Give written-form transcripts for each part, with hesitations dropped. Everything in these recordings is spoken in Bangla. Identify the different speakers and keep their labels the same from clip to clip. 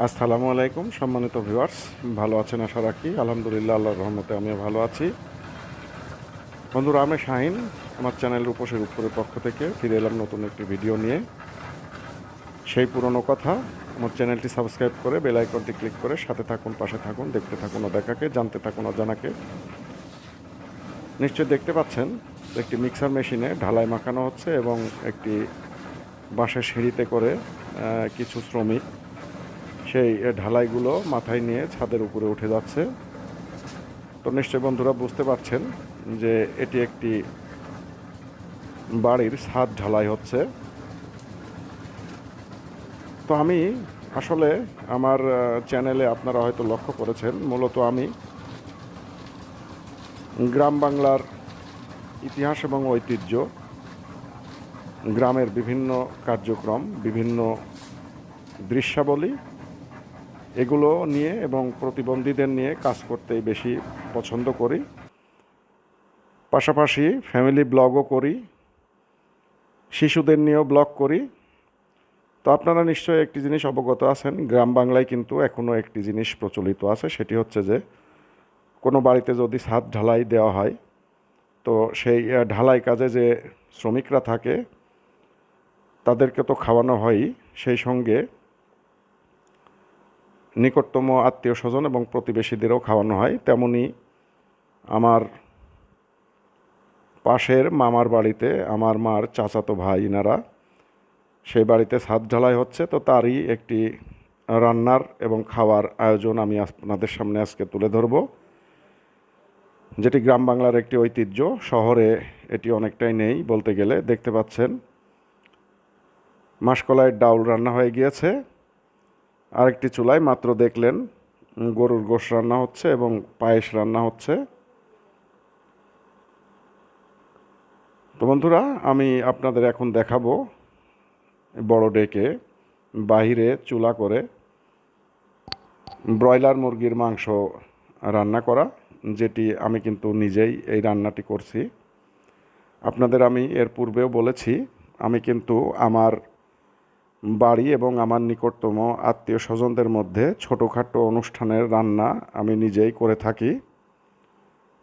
Speaker 1: আসসালামু আলাইকুম সম্মানিত ভিউয়ার্স, ভালো আছেন আশা রাখি। আলহামদুলিল্লাহ, আল্লাহর রহমতে আমিও ভালো আছি। বন্ধুরা, আমি শাহিন, আমার চ্যানেল রূপসীর উপরের পক্ষ থেকে ফিরে এলাম নতুন একটি ভিডিও নিয়ে। সেই পুরনো কথা, আমার চ্যানেলটি সাবস্ক্রাইব করে বেল আইকনটি ক্লিক করে সাথে থাকুন, পাশে থাকুন, দেখতে থাকুন অদেখাকে, জানতে থাকুন অজানাকে। নিশ্চয়ই দেখতে পাচ্ছেন একটি মিক্সার মেশিনে ঢালাই মাখানো হচ্ছে এবং একটি বাঁশের সিঁড়িতে করে কিছু শ্রমিক সেই ঢালাইগুলো মাথায় নিয়ে ছাদের উপরে উঠে যাচ্ছে। তো নিশ্চয় বন্ধুরা বুঝতে পারছেন যে এটি একটি বাড়ির ছাদ ঢালাই হচ্ছে। তো আমি আসলে আমার চ্যানেলে আপনারা হয়তো লক্ষ্য করেছেন, মূলত আমি গ্রাম বাংলার ইতিহাস এবং ঐতিহ্য, গ্রামের বিভিন্ন কার্যক্রম, বিভিন্ন দৃশ্যাবলী, এগুলো নিয়ে এবং প্রতিবন্ধীদের নিয়ে কাজ করতেই বেশি পছন্দ করি। পাশাপাশি ফ্যামিলি ব্লগও করি, শিশুদের নিয়েও ব্লগ করি। তো আপনারা নিশ্চয়ই একটি জিনিস অবগত আছেন, গ্রাম বাংলায় কিন্তু এখনও একটি জিনিস প্রচলিত আছে, সেটি হচ্ছে যে কোনো বাড়িতে যদি ছাদ ঢালাই দেওয়া হয়, তো সেই ঢালাই কাজে যে শ্রমিকরা থাকে তাদেরকে তো খাওয়ানো হয়ই, সেই সঙ্গে নিকটতম আত্মীয় স্বজন এবং প্রতিবেশীদেরও খাওয়ানো হয়। তেমনি আমার পাশের মামার বাড়িতে আমার মার চাচাতো ভাই, ইনারা সেই বাড়িতে ছাদ ঢালাই হচ্ছে, তো তারই একটি রান্নার এবং খাওয়ার আয়োজন আমি আপনাদের সামনে আজকে তুলে ধরব, যেটি গ্রাম বাংলার একটি ঐতিহ্য। শহরে এটি অনেকটাই নেই বলতে গেলে। দেখতে পাচ্ছেন মাসকলাইয়ের ডাউল রান্না হয়ে গিয়েছে, আরেকটি চুলায় মাত্র দেখলেন গরুর গোশ রান্না হচ্ছে এবং পায়েস রান্না হচ্ছে। তো বন্ধুরা, আমি আপনাদের এখন দেখাবো বড় ডেকে বাহিরে চুলা করে ব্রয়লার মুরগির মাংস রান্না করা, যেটি আমি কিন্তু নিজেই এই রান্নাটি করছি। আপনাদের আমি এর পূর্বেও বলেছি, আমি কিন্তু আমার বাড়ি এবং আমার নিকটতম আত্মীয় স্বজনদের মধ্যে ছোটোখাটো অনুষ্ঠানের রান্না আমি নিজেই করে থাকি।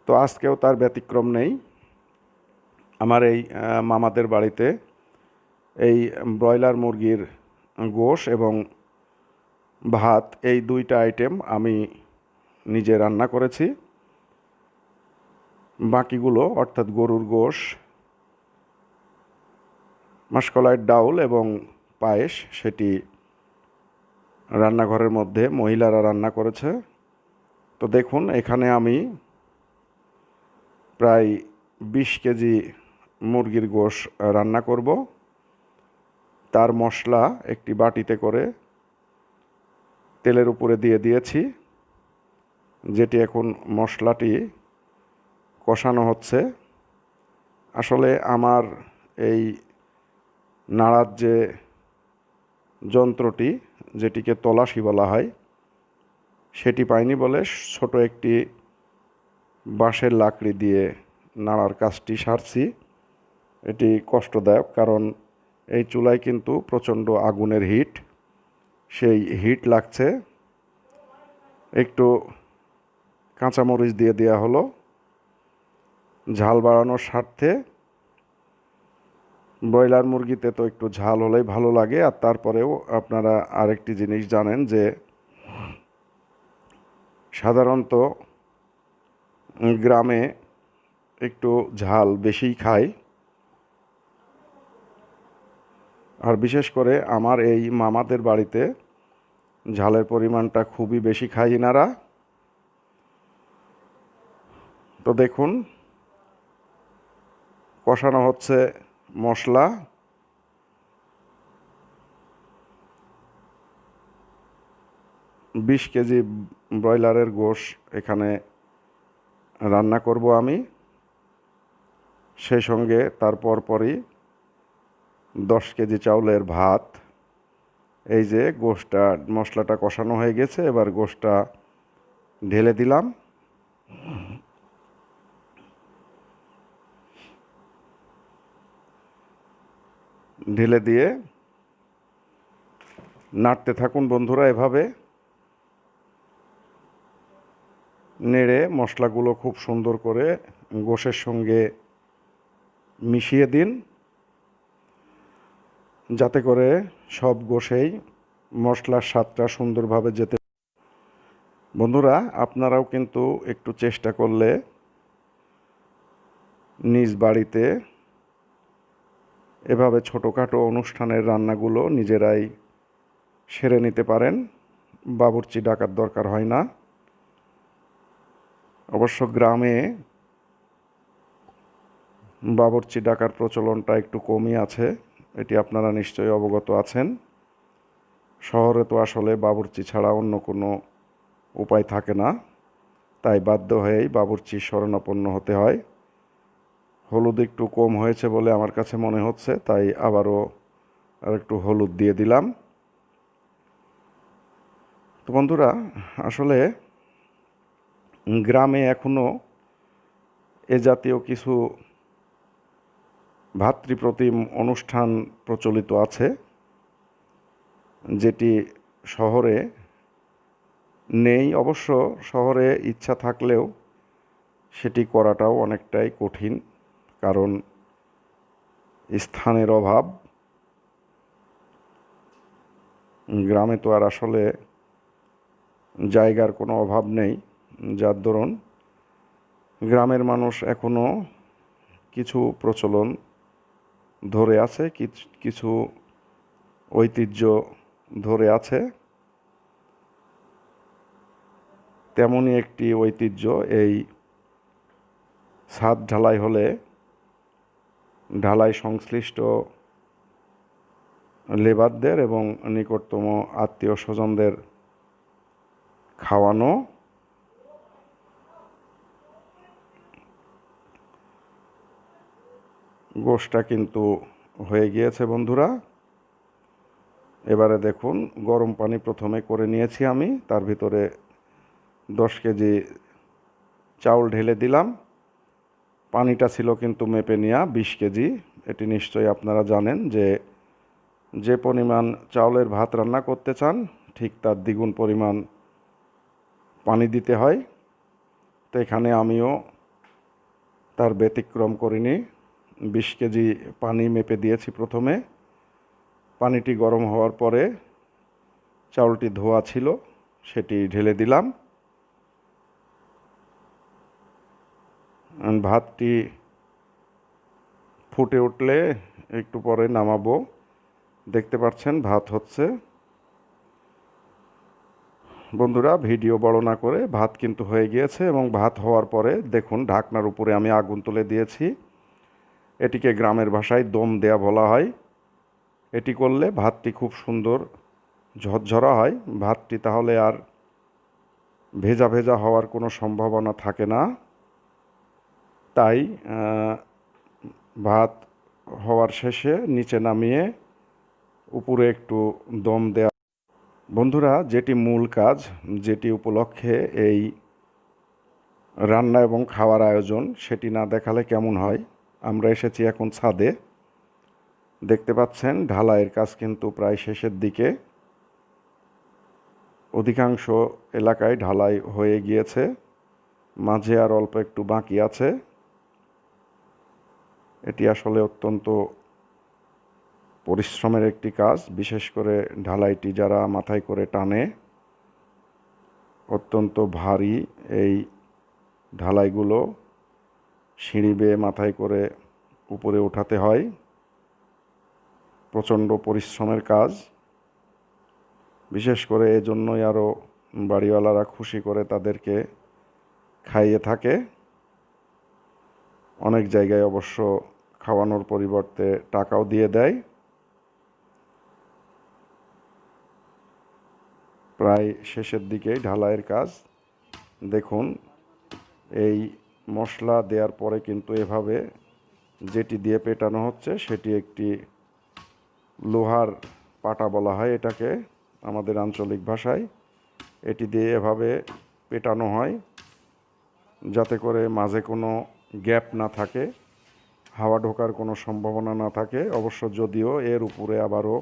Speaker 1: তো আজকেও তার ব্যতিক্রম নেই। আমার এই মামাদের বাড়িতে এই ব্রয়লার মুরগির গোশ এবং ভাত, এই দুইটা আইটেম আমি নিজে রান্না করেছি। বাকিগুলো অর্থাৎ গরুর গোশ, মাসকলাইয়ের ডাউল এবং পায়েস, সেটি রান্নাঘরের মধ্যে মহিলারা রান্না করেছে। তো দেখুন, এখানে আমি প্রায় 20 কেজি মুরগির গোশ রান্না করব। তার মশলা একটি বাটিতে করে তেলের উপরে দিয়ে দিয়েছি, যেটি এখন মশলাটি কষানো হচ্ছে। আসলে আমার এই নাড়ার যে যন্ত্রটি, যেটিকে তলাশি বলা হয়, সেটি পাইনি বলে ছোট একটি বাঁশের লাকড়ি দিয়ে নাড়ার কাজটি সারছি। এটি কষ্টদায়ক, কারণ এই চুলায় কিন্তু প্রচণ্ড আগুনের হিট, সেই হিট লাগছে। একটু কাঁচামরিচ দিয়ে দেওয়া হলো ঝাল বাড়ানোর স্বার্থে। ব্রয়লার মুরগিতে তো একটু ঝাল হলেই ভালো লাগে। আর তারপরেও আপনারা আরেকটি জিনিস জানেন যে সাধারণত গ্রামে একটু ঝাল বেশিই খায়। আর বিশেষ করে আমার এই মামাদের বাড়িতে ঝালের পরিমাণটা খুবই বেশি খায় এনারা। তো দেখুন, কষানো হচ্ছে মশলা। 20 কেজি ব্রয়লারের গোশ এখানে রান্না করব আমি। সেই সঙ্গে তার পরপরই 10 কেজি চাউলের ভাত। এই যে গোশটা, মশলাটা কষানো হয়ে গেছে, এবার গোশটা ঢেলে দিলাম। ঢেলে দিয়ে নাড়তে থাকুন বন্ধুরা এভাবে। নেড়ে মশলাগুলো খুব সুন্দর করে গোশের সঙ্গে মিশিয়ে দিন, যাতে করে সব গোশেই মশলার স্বাদটা সুন্দরভাবে যেতে। বন্ধুরা, আপনারাও কিন্তু একটু চেষ্টা করলে নিজ বাড়িতে এভাবে ছোটোখাটো অনুষ্ঠানের রান্নাগুলো নিজেরাই সেরে নিতে পারেন, বাবুর্চি ডাকার দরকার হয় না। অবশ্য গ্রামে বাবুর্চি ডাকার প্রচলনটা একটু কমই আছে, এটি আপনারা নিশ্চয়ই অবগত আছেন। শহরে তো আসলে বাবুর্চি ছাড়া অন্য কোনো উপায় থাকে না, তাই বাধ্য হয়েই বাবুর্চির শরণাপন্ন হতে হয়। হলুদ একটু কম হয়েছে বলে আমার কাছে মনে হচ্ছে, তাই আবারও আর একটু হলুদ দিয়ে দিলাম। তো বন্ধুরা, আসলে গ্রামে এখনও এ জাতীয় কিছু ভাতৃপ্রতিম অনুষ্ঠান প্রচলিত আছে, যেটি শহরে নেই। অবশ্য শহরে ইচ্ছা থাকলেও সেটি করাটাও অনেকটাই কঠিন, কারণ স্থানের অভাব। গ্রামে তো আর আসলে জায়গার কোনো অভাব নেই, যার দরুন গ্রামের মানুষ এখনও কিছু প্রচলন ধরে আছে, কিছু ঐতিহ্য ধরে আছে। তেমনই একটি ঐতিহ্য, এই ছাদ ঢালাই হলে ঢালাই সংশ্লিষ্ট লেবারদের এবং নিকটতম আত্মীয় স্বজনদের খাওয়ানো। গোশটা কিন্তু হয়ে গিয়েছে বন্ধুরা। এবারে দেখুন, গরম পানি প্রথমে করে নিয়েছি আমি, তার ভিতরে 10 কেজি চাউল ঢেলে দিলাম। পানিটা ছিল কিন্তু মেপে নেওয়া 20 কেজি। এটি নিশ্চয়ই আপনারা জানেন যে যে পরিমাণ চাউলের ভাত রান্না করতে চান ঠিক তার দ্বিগুণ পরিমাণ পানি দিতে হয়। তো এখানে আমিও তার ব্যতিক্রম করিনি, 20 কেজি পানি মেপে দিয়েছি প্রথমে। পানিটি গরম হওয়ার পরে চাউলটি ধোয়া ছিল সেটি ঢেলে দিলাম। ভাতটি ফুটে উঠলে একটু পরে নামাবো। দেখতে পাচ্ছেন ভাত হচ্ছে। বন্ধুরা, ভিডিও বড় না করে, ভাত কিন্তু হয়ে গিয়েছে এবং ভাত হওয়ার পরে দেখুন ঢাকনার উপরে আমি আগুন তুলে দিয়েছি। এটিকে গ্রামের ভাষায় দম দেয়া বলা হয়। এটি করলে ভাতটি খুব সুন্দর ঝরঝরা হয়। ভাতটি তাহলে আর ভেজা ভেজা হওয়ার কোনো সম্ভাবনা থাকে না। তাই ভাত হওয়ার শেষে নিচে নামিয়ে উপরে একটু দম দেয়া। বন্ধুরা, যেটি মূল কাজ, যেটি উপলক্ষে এই রান্না এবং খাওয়ার আয়োজন, সেটি না দেখালে কেমন হয়। আমরা এসেছি এখন ছাদে। দেখতে পাচ্ছেন ঢালাইয়ের কাজ কিন্তু প্রায় শেষের দিকে। অধিকাংশ এলাকায় ঢালাই হয়ে গিয়েছে, মাঝে আর অল্প একটু বাকি আছে। এটি আসলে অত্যন্ত পরিশ্রমের একটি কাজ, বিশেষ করে ঢালাইটি যারা মাথায় করে টানে। অত্যন্ত ভারী এই ঢালাইগুলো সিঁড়ি বেয়ে মাথায় করে উপরে উঠাতে হয়। প্রচণ্ড পরিশ্রমের কাজ। বিশেষ করে এজন্যই আরও বাড়িওয়ালারা খুশি করে তাদেরকে খাইয়ে থাকে। অনেক জায়গায় অবশ্য খাওয়ানোর পরিবর্তে টাকাও দিয়ে দেয়। প্রায় শেষের দিকেই ঢালাইয়ের কাজ। দেখুন, এই মশলা দেওয়ার পরে কিন্তু এভাবে যেটি দিয়ে পেটানো হচ্ছে সেটি একটি লোহার পাটা বলা হয় এটাকে আমাদের আঞ্চলিক ভাষায়। এটি দিয়ে এভাবে পেটানো হয় যাতে করে মাঝে কোনো গ্যাপ না থাকে, হাওয়া ঢোকার কোনো সম্ভাবনা না থাকে। অবশ্য যদিও এর উপরে আবারও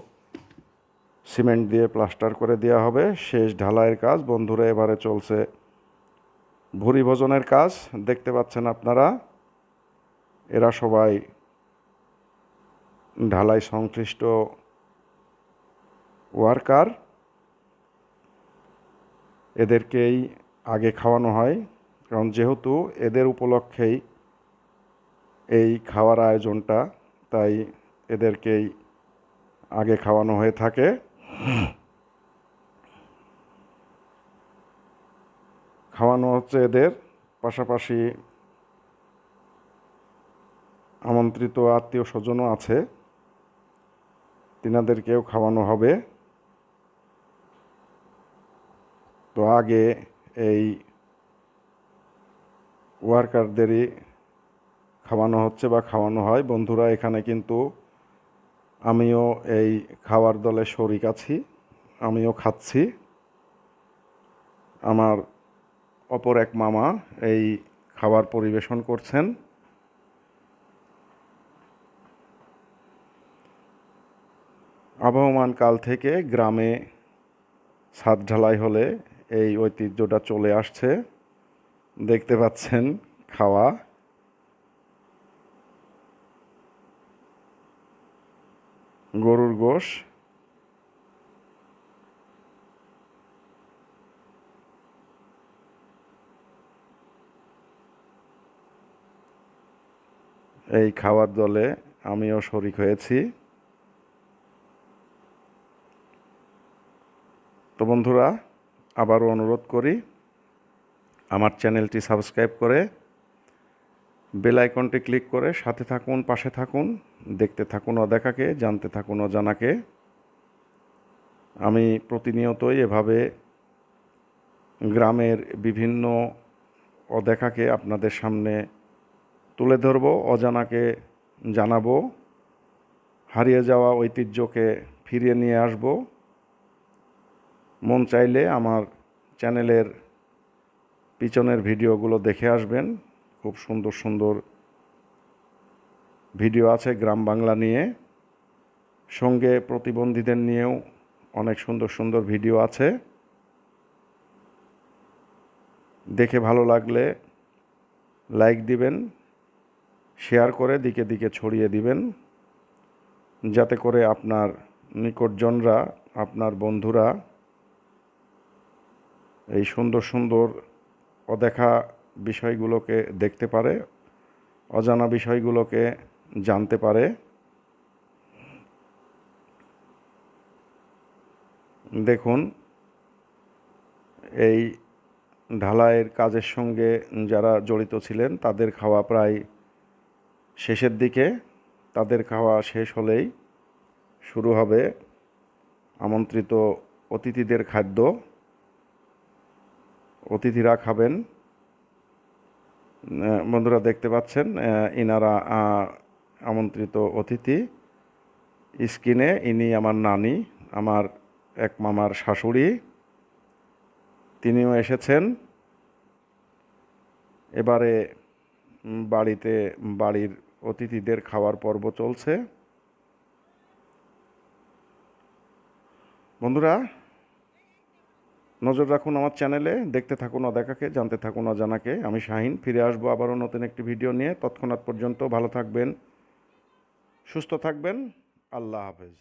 Speaker 1: সিমেন্ট দিয়ে প্লাস্টার করে দেওয়া হবে। শেষ ঢালাইয়ের কাজ বন্ধুরা, এবারে চলছে ভুরি ভোজনের কাজ দেখতে পাচ্ছেন আপনারা। এরা সবাই ঢালাই সংশ্লিষ্ট ওয়ার্কার। এদেরকেই আগে খাওয়ানো হয়, কারণ যেহেতু এদের উপলক্ষেই এই খাওয়ার আয়োজনটা, তাই এদেরকেই আগে খাওয়ানো হয়ে থাকে। খাওয়ানো হচ্ছে এদের, পাশাপাশি আমন্ত্রিত আত্মীয় স্বজনও আছে, তিনাদেরকেও খাওয়ানো হবে। তো আগে এই ওয়ার্কারদেরই খাওয়ানো হচ্ছে বা খাওয়ানো হয়। বন্ধুরা, এখানে কিন্তু আমিও এই খাওয়ার দলে শরিক আছি, আমিও খাচ্ছি। আমার অপর এক মামা এই খাবার পরিবেশন করছেন। আবহমান কাল থেকে গ্রামে ছাদ ঢালাই হলে এই ঐতিহ্যটা চলে আসছে। দেখতে পাচ্ছেন খাওয়া। গরুর গোশ, এই খাওয়ার দলে আমিও শরিক হয়েছি। তো বন্ধুরা, আবারও অনুরোধ করি, আমার চ্যানেলটি সাবস্ক্রাইব করে বেল আইকনটি ক্লিক করে সাথে থাকুন, পাশে থাকুন, দেখতে থাকুন অদেখাকে, জানতে থাকুন অজানাকে। আমি প্রতিনিয়তই এভাবে গ্রামের বিভিন্ন অদেখাকে আপনাদের সামনে তুলে ধরব, অজানাকে জানাবো, হারিয়ে যাওয়া ঐতিহ্যকে ফিরিয়ে নিয়ে আসব। মন চাইলে আমার চ্যানেলের পিছনের ভিডিওগুলো দেখে আসবেন। খুব সুন্দর সুন্দর ভিডিও আছে গ্রাম বাংলা নিয়ে, সঙ্গে প্রতিবন্ধীদের নিয়েও অনেক সুন্দর সুন্দর ভিডিও আছে। দেখে ভালো লাগলে লাইক দিবেন, শেয়ার করে দিকে দিকে ছড়িয়ে দিবেন, যাতে করে আপনার নিকটজনরা, আপনার বন্ধুরা এই সুন্দর সুন্দর অদেখা বিষয়গুলোকে দেখতে পারে, অজানা বিষয়গুলোকে জানতে পারে। দেখুন, এই ঢালাইয়ের কাজের সঙ্গে যারা জড়িত ছিলেন তাদের খাওয়া প্রায় শেষের দিকে। তাদের খাওয়া শেষ হলেই শুরু হবে আমন্ত্রিত অতিথিদের খাদ্য। অতিথিরা খাবেন। বন্ধুরা দেখতে পাচ্ছেন ইনারা আমন্ত্রিত অতিথি। স্ক্রিনে ইনি আমার নানি, আমার এক মামার শাশুড়ি, তিনিও এসেছেন। এবারে বাড়ির অতিথিদের খাওয়ার পর্ব চলছে। বন্ধুরা, নজর রাখুন আমার চ্যানেলে, দেখতে থাকুন অদেখাকে, জানতে থাকুন অজানাকে। আমি শাহিন ফিরে আসবো আবারও নতুন একটি ভিডিও নিয়ে। তৎক্ষণাৎ পর্যন্ত ভালো থাকবেন, সুস্থ থাকবেন। আল্লাহ হাফেজ।